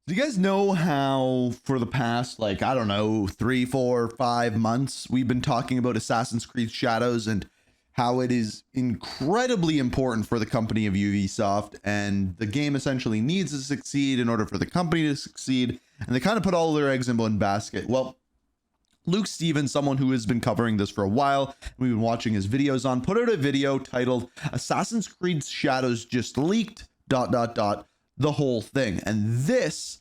Do you guys know how for the past, like, I don't know, 3, 4, 5 months, we've been talking about Assassin's Creed Shadows and how it is incredibly important for the company of Ubisoft, and the game essentially needs to succeed in order for the company to succeed, and they kind of put all their eggs in one basket. Well, Luke Stevens, someone who has been covering this for a while, we've been watching his videos on, put out a video titled Assassin's Creed Shadows just leaked, ... the whole thing. And this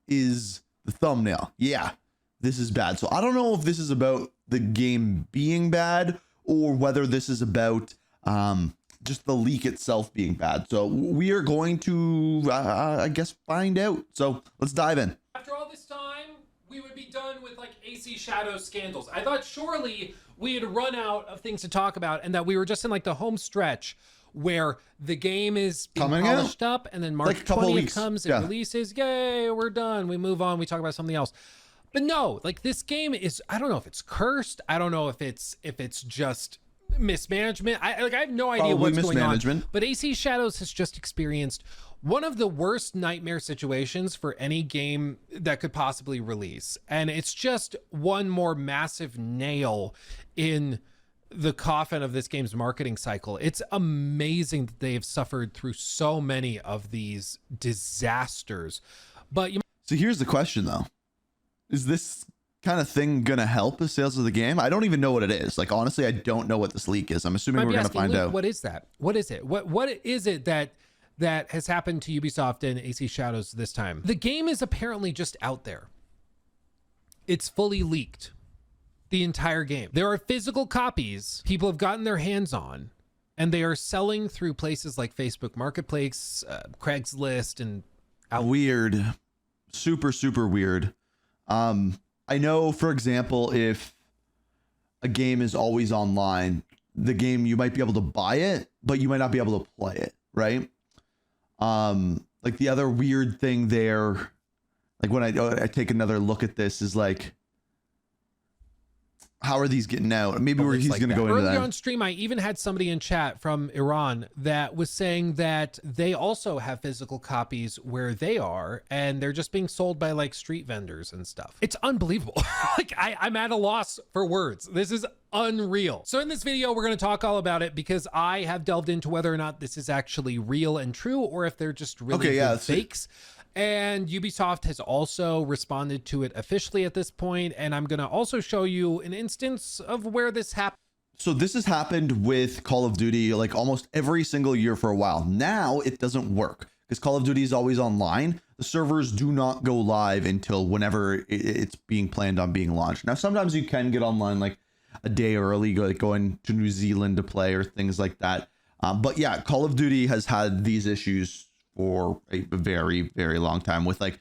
is the thumbnail. Yeah, this is bad. So I don't know if this is about the game being bad or whether this is about just the leak itself being bad. So we are going to, I guess, find out. So let's dive in. After all this time, we would be done with like AC Shadow scandals. I thought surely we had run out of things to talk about and that we were just in like the home stretch where the game is being polished up and then March 20th comes, it releases, yay, we're done. We move on, we talk about something else. But no, like this game is, I don't know if it's cursed. I don't know if it's just mismanagement. I have no idea what's going on. But AC Shadows has just experienced one of the worst nightmare situations for any game that could possibly release. And it's just one more massive nail in the coffin of this game's marketing cycle. It's amazing that they've suffered through so many of these disasters. But so here's the question though. Is this kind of thing gonna help the sales of the game? I don't even know what it is. Like, honestly, I don't know what this leak is. I'm assuming we're gonna find out. What is that? What is it? What is it that has happened to Ubisoft and AC Shadows this time? The game is apparently just out there. It's fully leaked. The entire game. There are physical copies people have gotten their hands on, and they are selling through places like Facebook Marketplace, Craigslist, and weird, super weird. I know, for example, if a game is always online, the game, you might be able to buy it, but you might not be able to play it, right? Like the other weird thing there, like when I take another look at this, is like, how are these getting out? Maybe he's going to go into that. Earlier on stream, I even had somebody in chat from Iran that was saying that they also have physical copies where they are, and they're just being sold by like street vendors and stuff. It's unbelievable. Like I'm at a loss for words. This is unreal. So in this video, we're going to talk all about it because I have delved into whether or not this is actually real and true, or if they're just really good fakes. And Ubisoft has also responded to it officially at this point, and I'm going to also show you an instance of where this happened. So this has happened with Call of Duty like almost every single year for a while. Now it doesn't work because Call of Duty is always online. The servers do not go live until whenever it's being planned on being launched. Now, sometimes you can get online like a day early, like going to New Zealand to play or things like that. But yeah, Call of Duty has had these issues for a very long time with like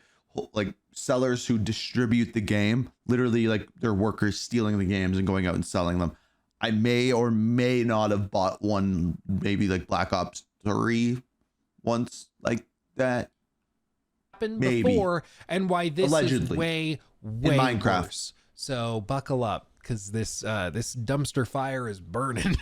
sellers who distribute the game, literally like their workers stealing the games and going out and selling them. I may or may not have bought one, maybe like Black Ops 3 once like that. Happened before, and why this allegedly is way Minecraft. Worse. So buckle up, because this dumpster fire is burning.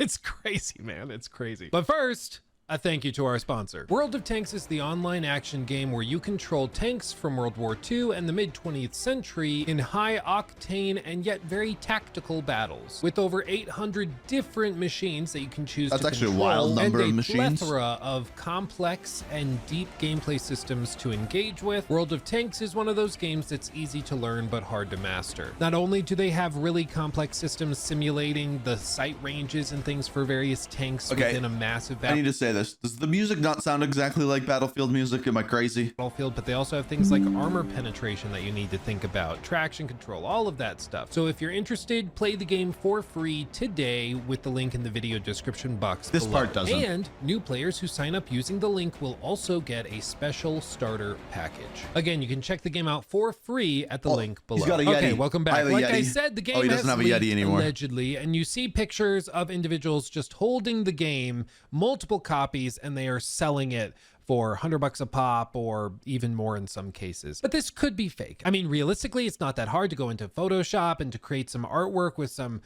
It's crazy, man. It's crazy. But first, a thank you to our sponsor. World of Tanks is the online action game where you control tanks from World War II and the mid-20th century in high-octane and yet very tactical battles. With over 800 different machines that you can choose to control. That's actually a wild number of machines. And a plethora of complex and deep gameplay systems to engage with, World of Tanks is one of those games that's easy to learn but hard to master. Not only do they have really complex systems simulating the sight ranges and things for various tanks within a massive battle. I need to say this. Does the music not sound exactly like Battlefield music? Am I crazy? Battlefield, but they also have things like armor penetration that you need to think about, traction control, all of that stuff. So if you're interested, play the game for free today with the link in the video description box below. Part doesn't. And new players who sign up using the link will also get a special starter package. Again, you can check the game out for free at the link below. He's got a Yeti. Okay, welcome back. Like I said, the game doesn't have a Yeti anymore. Allegedly, and you see pictures of individuals just holding the game, multiple copies, and they are selling it for $100 a pop or even more in some cases. But this could be fake. I mean, realistically, it's not that hard to go into Photoshop and to create some artwork with some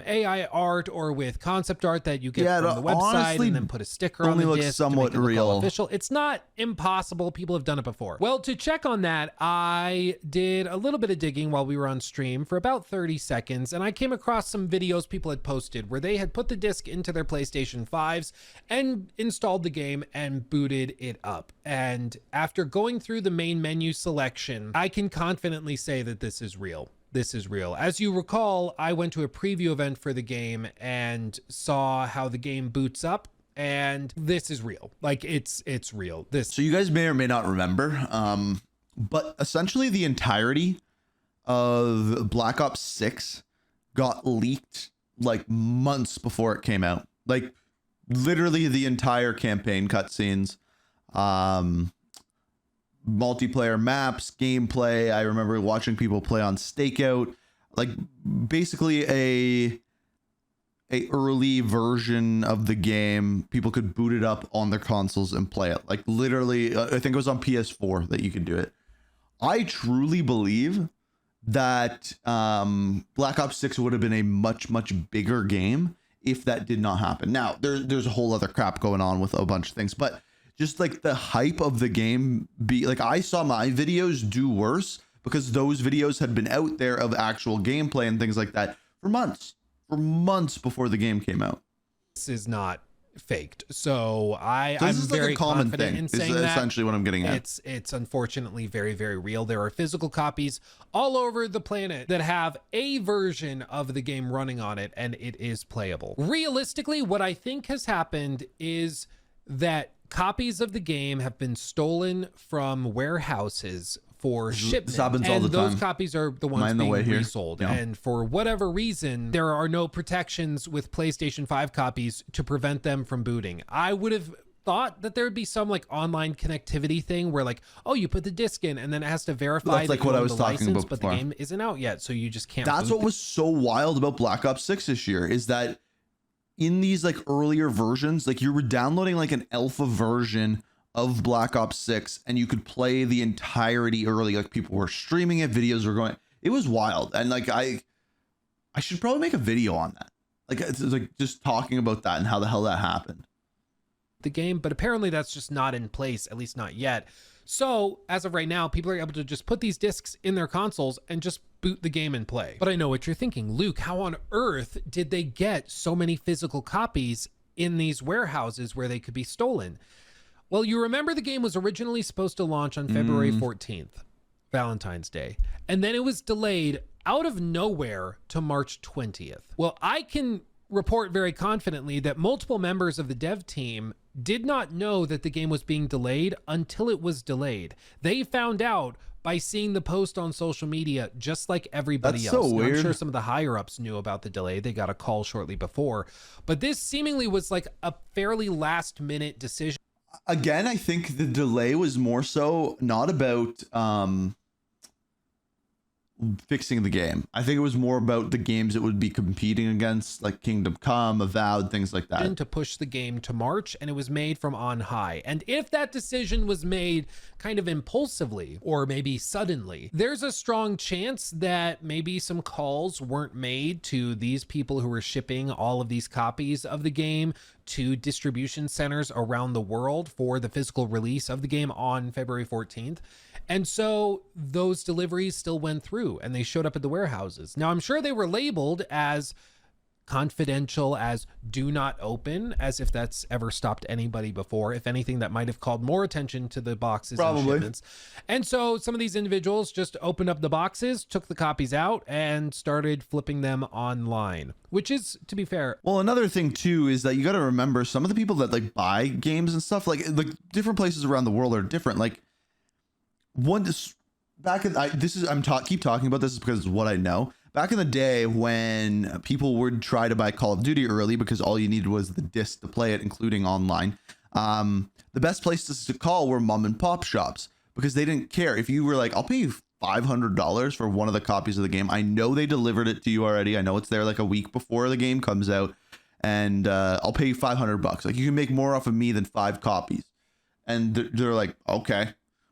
AI art or with concept art that you get from the website, honestly, and then put a sticker on the looks disc somewhat to make it real. look all official. It's not impossible. People have done it before. Well, to check on that, I did a little bit of digging while we were on stream for about 30 seconds, and I came across some videos people had posted where they had put the disc into their PlayStation 5s and installed the game and booted it up. And after going through the main menu selection, I can confidently say that this is real. This is real. As you recall, I went to a preview event for the game and saw how the game boots up, and this is real. Like, it's real. So you guys may or may not remember, but essentially the entirety of Black Ops 6 got leaked like months before it came out. Like literally the entire campaign cutscenes, multiplayer maps, gameplay. I remember watching people play on Stakeout, like basically a early version of the game. People could boot it up on their consoles and play it. Like literally, I think it was on PS4 that you could do it. I truly believe that Black Ops 6 would have been a much bigger game if that did not happen. Now there's a whole other crap going on with a bunch of things, but just like the hype of the game be like, I saw my videos do worse because those videos had been out there of actual gameplay and things like that for months before the game came out. This is not faked. So I'm is very like a common confident thing in is saying that. Essentially what I'm getting at. It's unfortunately very real. There are physical copies all over the planet that have a version of the game running on it, and it is playable. Realistically, what I think has happened is that copies of the game have been stolen from warehouses for shipment, happens all and the those time. copies are the ones being resold. Yeah. And for whatever reason, there are no protections with PlayStation 5 copies to prevent them from booting. I would have thought that there would be some like online connectivity thing where like, oh, you put the disc in and then it has to verify That's like that you what I own was the talking license, about but before. the game isn't out yet, so you just can't. That's what was so wild about Black Ops 6 this year, is that in these like earlier versions, like you were downloading like an alpha version of Black Ops 6 and you could play the entirety early. Like people were streaming it, videos were going, it was wild. And like I should probably make a video on that. Like it's like just talking about that and how the hell that happened. The game, but apparently that's just not in place, at least not yet. So as of right now, people are able to just put these discs in their consoles and just boot the game and play. But I know what you're thinking, Luke, how on earth did they get so many physical copies in these warehouses where they could be stolen? Well, you remember the game was originally supposed to launch on February 14th, Valentine's Day, and then it was delayed out of nowhere to March 20th. Well, I can report very confidently that multiple members of the dev team did not know that the game was being delayed until it was delayed. They found out by seeing the post on social media, just like everybody That's else. so Now, weird. I'm sure some of the higher ups knew about the delay. They got a call shortly before, but this seemingly was like a fairly last minute decision. Again, I think the delay was more so not about fixing the game. I think it was more about the games it would be competing against, like Kingdom Come, Avowed, things like that. To push the game to March, and it was made from on high. And if that decision was made kind of impulsively or maybe suddenly, there's a strong chance that maybe some calls weren't made to these people who were shipping all of these copies of the game to distribution centers around the world for the physical release of the game on February 14th. And so those deliveries still went through and they showed up at the warehouses. Now, I'm sure they were labeled as confidential, as do not open, as if that's ever stopped anybody before. If anything, that might have called more attention to the boxes and shipments. And so some of these individuals just opened up the boxes, took the copies out, and started flipping them online, which is, to be fair. Well, another thing too is that you got to remember some of the people that like buy games and stuff, like different places around the world are different. Like one just back in keep talking about this because it's what I know. Back in the day when people would try to buy Call of Duty early because all you needed was the disc to play it, including online, the best places to call were mom and pop shops because they didn't care. If you were like, I'll pay you $500 for one of the copies of the game. I know they delivered it to you already. I know it's there like a week before the game comes out, and I'll pay you $500. Like you can make more off of me than 5 copies. And they're like, okay,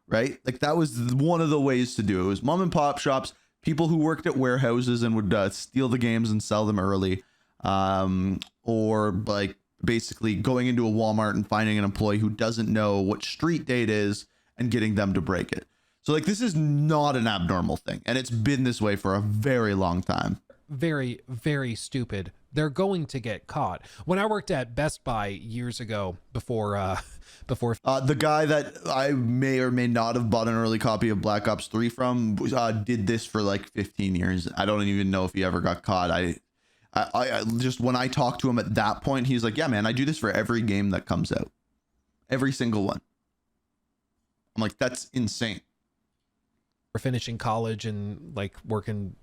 right? Like that was one of the ways to do it. It was mom and pop shops, people who worked at warehouses and would steal the games and sell them early, or like basically going into a Walmart and finding an employee who doesn't know what street date is and getting them to break it. So like this is not an abnormal thing, and it's been this way for a very long time. Very, very stupid. They're going to get caught. When I worked at Best Buy years ago, before the guy that I may or may not have bought an early copy of Black Ops 3 from did this for like 15 years. I don't even know if he ever got caught. I just, when I talked to him at that point, he's like, yeah, man, I do this for every game that comes out. Every single one. I'm like, that's insane. we're finishing college and like working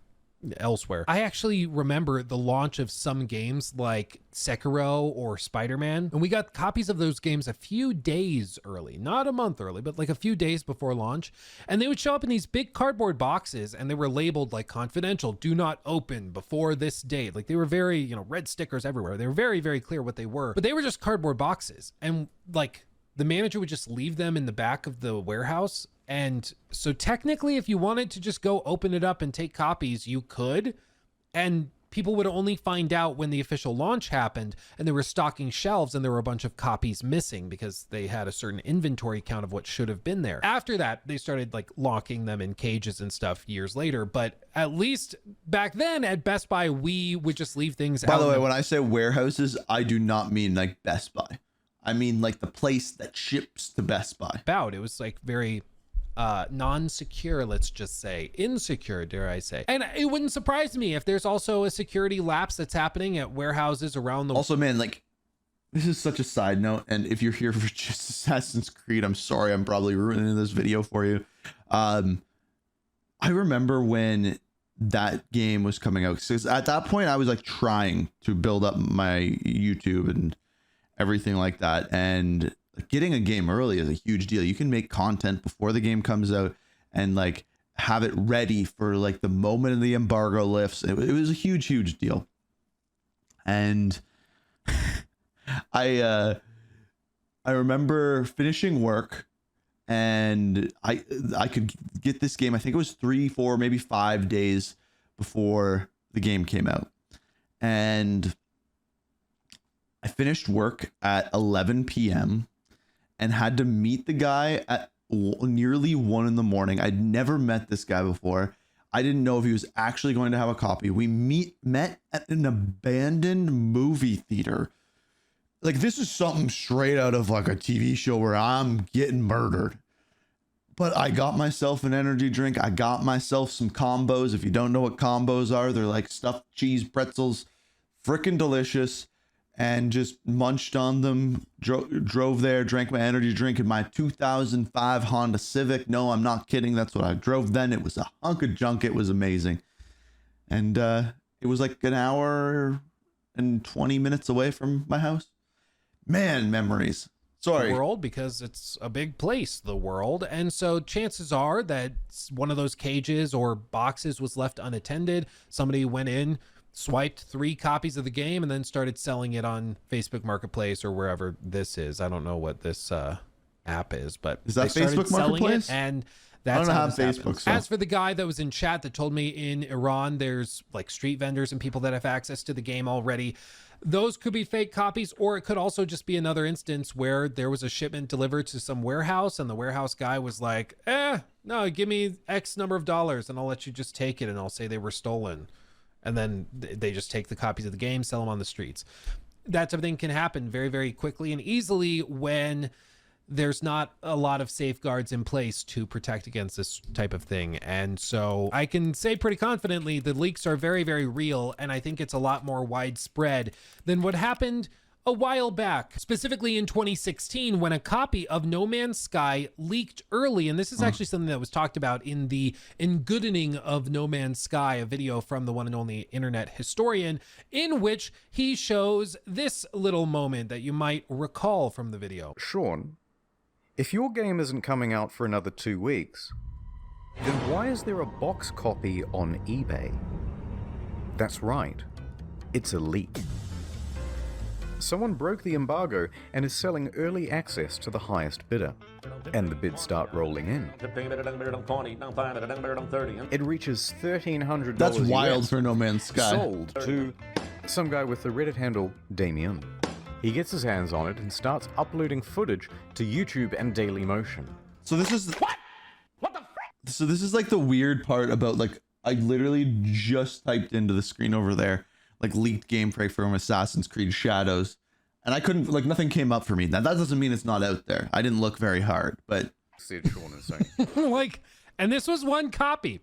elsewhere. I actually remember the launch of some games like Sekiro or Spider-Man, and we got copies of those games a few days early, not a month early, but like a few days before launch. And they would show up in these big cardboard boxes, and they were labeled like confidential, do not open before this date. Like they were very, you know, red stickers everywhere. They were very, very clear what they were, but they were just cardboard boxes. And like the manager would just leave them in the back of the warehouse. And so technically, if you wanted to just go open it up and take copies, you could. And people would only find out when the official launch happened and they were stocking shelves and there were a bunch of copies missing because they had a certain inventory count of what should have been there. After that, they started like locking them in cages and stuff years later. But at least back then at Best Buy, we would just leave things out. By the way, when I say warehouses, I do not mean like Best Buy. I mean like the place that ships to Best Buy. It was like very non-secure, let's just say, insecure, dare I say. And it wouldn't surprise me if there's also a security lapse that's happening at warehouses around the world. Also, man, like this is such a side note, and if you're here for just Assassin's Creed, I'm sorry, I'm probably ruining this video for you. I remember when that game was coming out, because at that point I was like trying to build up my YouTube and everything like that, and getting a game early is a huge deal. You can make content before the game comes out and like have it ready for like the moment of the embargo lifts. It was a huge deal. And I remember finishing work and I could get this game. I think it was 3, 4, maybe 5 days before the game came out. And I finished work at 11 p.m. and had to meet the guy at nearly 1 in the morning. I'd never met this guy before. I didn't know if he was actually going to have a copy. We met at an abandoned movie theater. Like this is something straight out of like a TV show where I'm getting murdered. But I got myself an energy drink. I got myself some combos. If you don't know what combos are, they're like stuffed cheese pretzels, freaking delicious. And just munched on them, drove there, drank my energy drink in my 2005 Honda Civic. No, I'm not kidding. That's what I drove then. It was a hunk of junk. It was amazing. And it was like an hour and 20 minutes away from my house. Man, memories. Sorry. The world, because it's a big place, the world. And so chances are that one of those cages or boxes was left unattended. Somebody went in, swiped 3 copies of the game, and then started selling it on Facebook Marketplace or wherever this is. I don't know what this app is, but is that Facebook Marketplace? And that's how Facebook. So. As for the guy that was in chat that told me in Iran there's like street vendors and people that have access to the game already, those could be fake copies, or it could also just be another instance where there was a shipment delivered to some warehouse and the warehouse guy was like, no, give me X number of dollars and I'll let you just take it and I'll say they were stolen. And then they just take the copies of the game, sell them on the streets. That type of thing can happen very, very quickly and easily when there's not a lot of safeguards in place to protect against this type of thing. And so I can say pretty confidently the leaks are very, very real. And I think it's a lot more widespread than what happened a while back, specifically in 2016, when a copy of No Man's Sky leaked early. And this is actually something that was talked about in the Engoodening of No Man's Sky, a video from the one and only internet historian, in which he shows this little moment that you might recall from the video. Sean, if your game isn't coming out for another 2 weeks, then why is there a box copy on eBay? That's right, it's a leak. Someone broke the embargo and is selling early access to the highest bidder. And the bids start rolling in. It reaches $1,300. That's wild US, for No Man's Sky. sold to some guy with the Reddit handle Damien. He gets his hands on it and starts uploading footage to YouTube and Dailymotion. So this is what the frick? So this is like the weird part about, like, I literally just typed into the screen over there, like, leaked gameplay from Assassin's Creed Shadows, and I couldn't, like, nothing came up for me. Now that doesn't mean it's not out there. I didn't look very hard, but Said Sean is saying. Like, and this was one copy.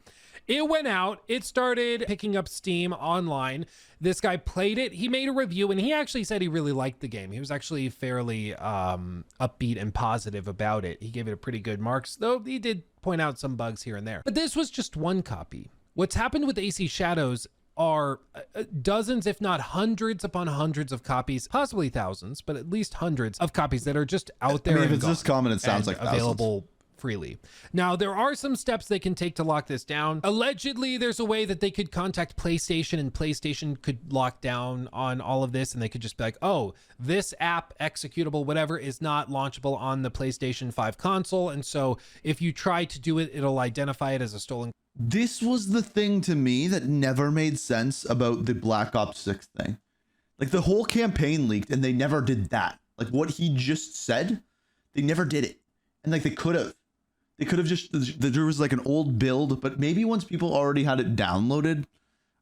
It went out, it started picking up steam online. This guy played it, he made a review, and he actually said he really liked the game. He was actually fairly upbeat and positive about it. He gave it a pretty good marks, though he did point out some bugs here and there. But this was just one copy. What's happened with AC Shadows are dozens, if not hundreds upon hundreds of copies, possibly thousands, but at least hundreds of copies that are just out there. I mean, if and it's this common, it sounds like available freely. Now, there are some steps they can take to lock this down. Allegedly, there's a way that they could contact PlayStation, and PlayStation could lock down on all of this, and they could just be like, oh, this app, executable, whatever, is not launchable on the PlayStation 5 console, and so if you try to do it, it'll identify it as a stolen. this was the thing to me that never made sense about the Black Ops 6 thing. Like, the whole campaign leaked and they never did that. Like, what he just said, they never did it. And like, they could have just, there was like an old build, but maybe once people already had it downloaded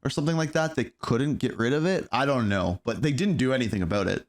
or something like that, they couldn't get rid of it. I don't know, but they didn't do anything about it.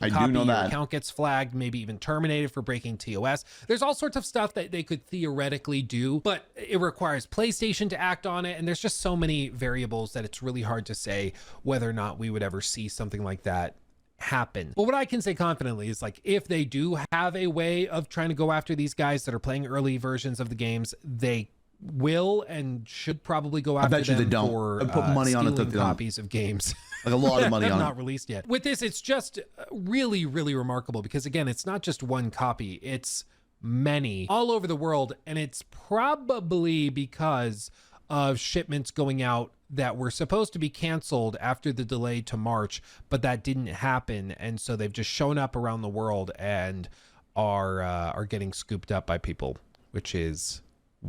I do know Your that. account gets flagged, maybe even terminated for breaking TOS. There's all sorts of stuff that they could theoretically do, but it requires PlayStation to act on it. And there's just so many variables that it's really hard to say whether or not we would ever see something like that happen. But what I can say confidently is, like, if they do have a way of trying to go after these guys that are playing early versions of the games, they will and should probably go after bet you them they don't. for I'd put money on it that stealing they don't. copies of games. Like, a lot of money on not it. released yet. With this, it's just really, really remarkable because, again, it's not just one copy, it's many all over the world, and it's probably because of shipments going out that were supposed to be canceled after the delay to March, but that didn't happen, and so they've just shown up around the world and are getting scooped up by people, which is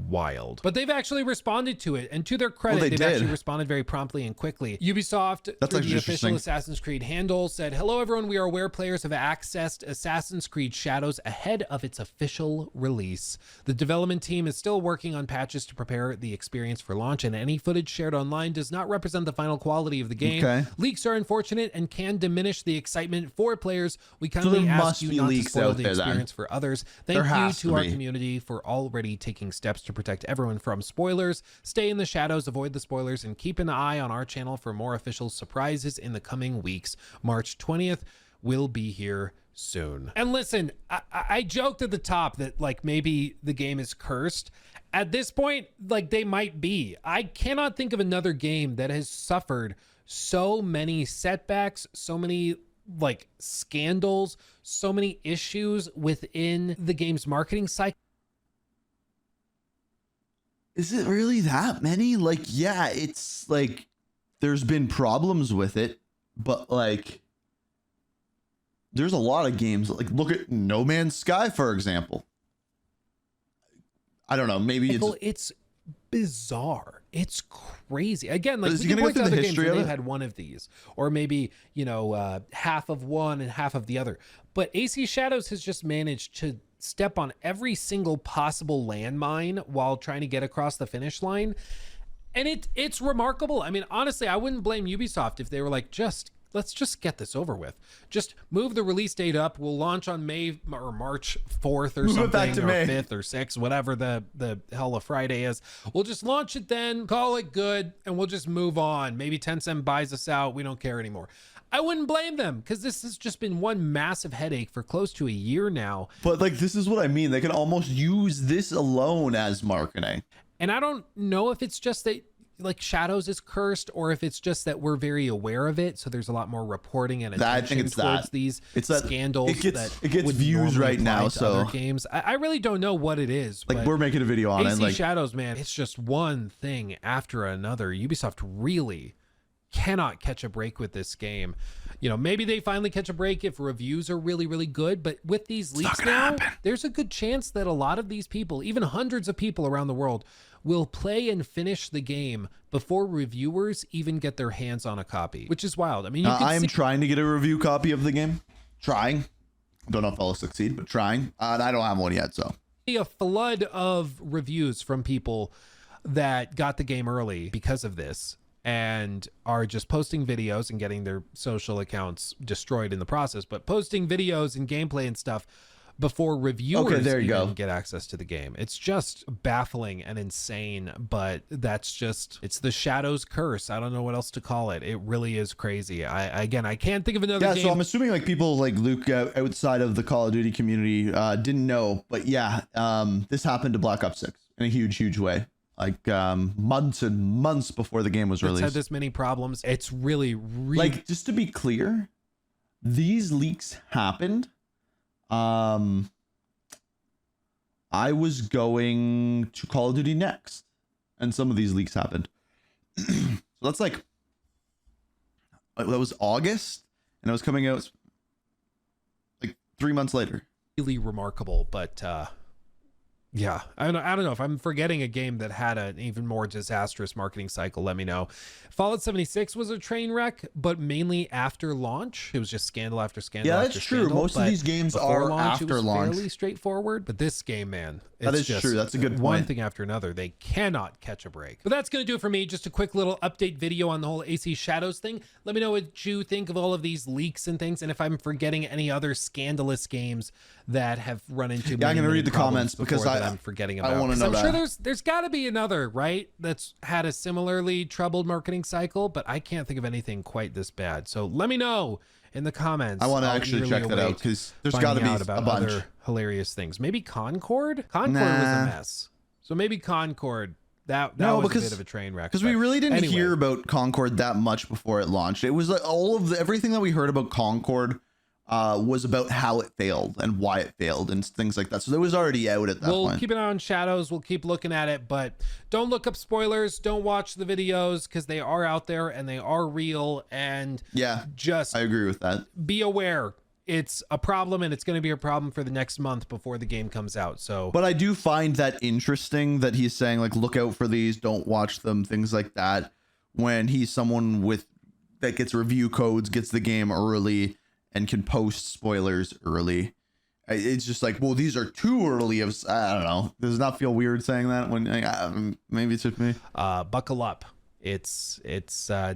wild. But they've actually responded to it, and to their credit, Well, they they've did. actually responded very promptly and quickly. Ubisoft, That's through actually the official interesting. Assassin's Creed handle, said, "Hello everyone, we are aware players have accessed Assassin's Creed Shadows ahead of its official release. The development team is still working on patches to prepare the experience for launch, and any footage shared online does not represent the final quality of the game. Okay. Leaks are unfortunate and can diminish the excitement for players. We there kindly ask must you be not to leaks spoil out the there then. experience for others. Thank There you has to to our be. community for already taking steps to protect everyone from spoilers. Stay in the shadows, avoid the spoilers, and keep an eye on our channel for more official surprises in the coming weeks. March 20th will be here soon." And listen, I joked at the top that, like, maybe the game is cursed. At this point, like, they might be. I cannot think of another game that has suffered so many setbacks, so many like scandals, so many issues within the game's marketing cycle. Is it really that many? Like, yeah, it's like there's been problems with it, but like there's a lot of games. Like, look at No Man's Sky, for example. I don't know, maybe It's bizarre. It's crazy. Again, like, Is we he can gonna go point to through the other games history where of they've it? had one of these, or maybe, you know, half of one and half of the other. But AC Shadows has just managed to step on every single possible landmine while trying to get across the finish line. And it's remarkable. I mean, honestly, I wouldn't blame Ubisoft if they were like, let's just get this over with. Just move the release date up. We'll launch on May or March 4th or Move it back something, to or May. 5th or 6th, whatever the hell of Friday is. We'll just launch it then, call it good, and we'll just move on. Maybe Tencent buys us out. We don't care anymore. I wouldn't blame them, because this has just been one massive headache for close to a year now. but like, this is what I mean. They can almost use this alone as marketing. And I don't know if it's just that, like, Shadows is cursed, or if it's just that we're very aware of it, so there's a lot more reporting and I attention think it's towards that. these It's that scandals. it gets would views normally right apply now, to so other games. I really don't know what it is. like, but we're making a video on AC it. Like, Shadows, man, it's just one thing after another. Ubisoft really cannot catch a break with this game. You know, maybe they finally catch a break if reviews are really, really good. But with these leaks now, there's a good chance that a lot of these people, even hundreds of people around the world, will play and finish the game before reviewers even get their hands on a copy, which is wild. I mean, I'm trying to get a review copy of the game. Trying. Don't know if I'll succeed, but trying. And I don't have one yet, so. A flood of reviews from people that got the game early because of this and are just posting videos and getting their social accounts destroyed in the process, but posting videos and gameplay and stuff before reviewers even get access to the game. It's just baffling and insane, but that's just, it's the Shadows curse. I don't know what else to call it. It really is crazy. I can't think of another game. So I'm assuming like people like Luke outside of the Call of Duty community didn't know, but yeah, this happened to Black Ops 6 in a huge way. Like months and months before the game was released. It's had this many problems. It's really like, just to be clear, these leaks happened. I was going to Call of Duty next, and some of these leaks happened. So that's like, that was August, and it was coming out like 3 months later. Really remarkable, but yeah, I don't know if I'm forgetting a game that had an even more disastrous marketing cycle. Let me know. Fallout 76 was a train wreck, but mainly after launch. It was just scandal after scandal. Yeah, that's true. Most of these games are after launch. Fairly straightforward, but this game, man, that is true. That's a good point. One thing after another. They cannot catch a break. But that's going to do it for me. Just a quick little update video on the whole AC Shadows thing. Let me know what you think of all of these leaks and things, and if I'm forgetting any other scandalous games that have run into. Yeah, I'm going to read the comments because I'm forgetting about. I want to know. I'm sure there's got to be another, right, that's had a similarly troubled marketing cycle, but I can't think of anything quite this bad. So let me know in the comments. I want to actually check that out because there's got to be a bunch other hilarious things. Maybe Concord. Concord was a mess. So maybe Concord. That was a bit of a train wreck. Because we really didn't hear about Concord that much before it launched. It was like everything that we heard about Concord was about how it failed and why it failed and things like that. So it was already out at that point. We'll keep an eye on Shadows. We'll keep looking at it, but don't look up spoilers. Don't watch the videos because they are out there and they are real. And yeah, just I agree with that. Be aware. It's a problem, and it's going to be a problem for the next month before the game comes out. So, but I do find that interesting that he's saying like, look out for these, don't watch them, things like that. When he's someone that gets review codes, gets the game early, and can post spoilers early. It's just like, well, these are too early. I don't know. Does it not feel weird saying that when maybe it's just me? Buckle up. It's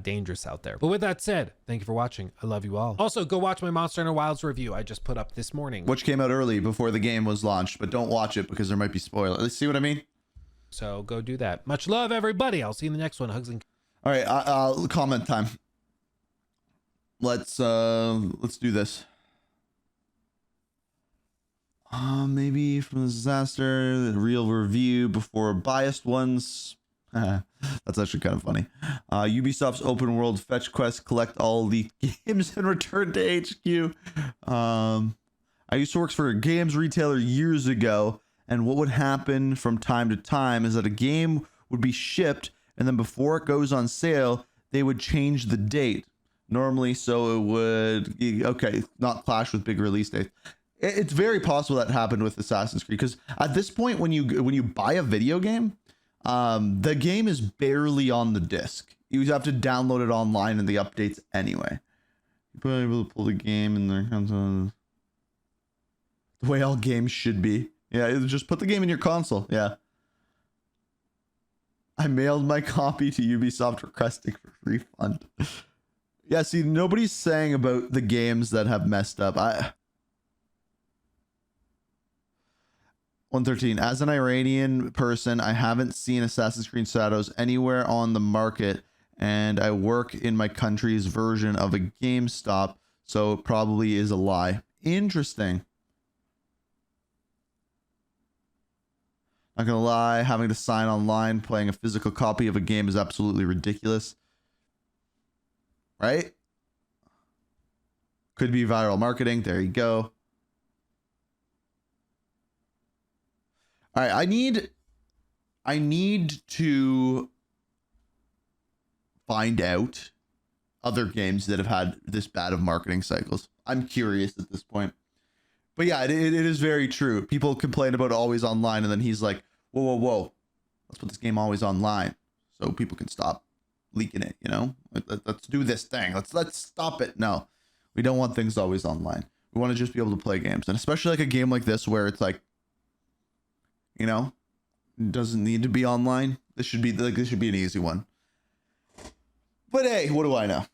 dangerous out there. But with that said, thank you for watching. I love you all. Also, go watch my Monster Hunter Wilds review I just put up this morning, which came out early before the game was launched, but don't watch it because there might be spoilers. See what I mean? So go do that. Much love, everybody. I'll see you in the next one. Hugs and all right. Comment time. Let's do this. Maybe from the disaster, the real review before biased ones. That's actually kind of funny. Ubisoft's open world fetch quest, collect all the games and return to HQ. I used to work for a games retailer years ago, and what would happen from time to time is that a game would be shipped, and then before it goes on sale, they would change the date. Normally, so it would not clash with big release dates. It's very possible that happened with Assassin's Creed because at this point, when you buy a video game, the game is barely on the disc. You have to download it online and the updates anyway. You're probably able to pull the game in there. The way all games should be. Yeah, just put the game in your console. Yeah. I mailed my copy to Ubisoft requesting for refund. Yeah, see, nobody's saying about the games that have messed up. 113. As an Iranian person, I haven't seen Assassin's Creed Shadows anywhere on the market, and I work in my country's version of a GameStop, so it probably is a lie. Interesting. Not gonna lie, having to sign online playing a physical copy of a game is absolutely ridiculous. Right? Could be viral marketing. There you go. All right, I need to find out other games that have had this bad of marketing cycles. I'm curious at this point. But yeah, it is very true. People complain about always online, and then he's like, whoa, whoa, whoa. Let's put this game always online so people can stop leaking it, you know? Let's do this thing. Let's stop it. No, we don't want things always online. We want to just be able to play games. And especially like a game like this where it's like, you know, it doesn't need to be online. This should be an easy one. But hey, what do I know?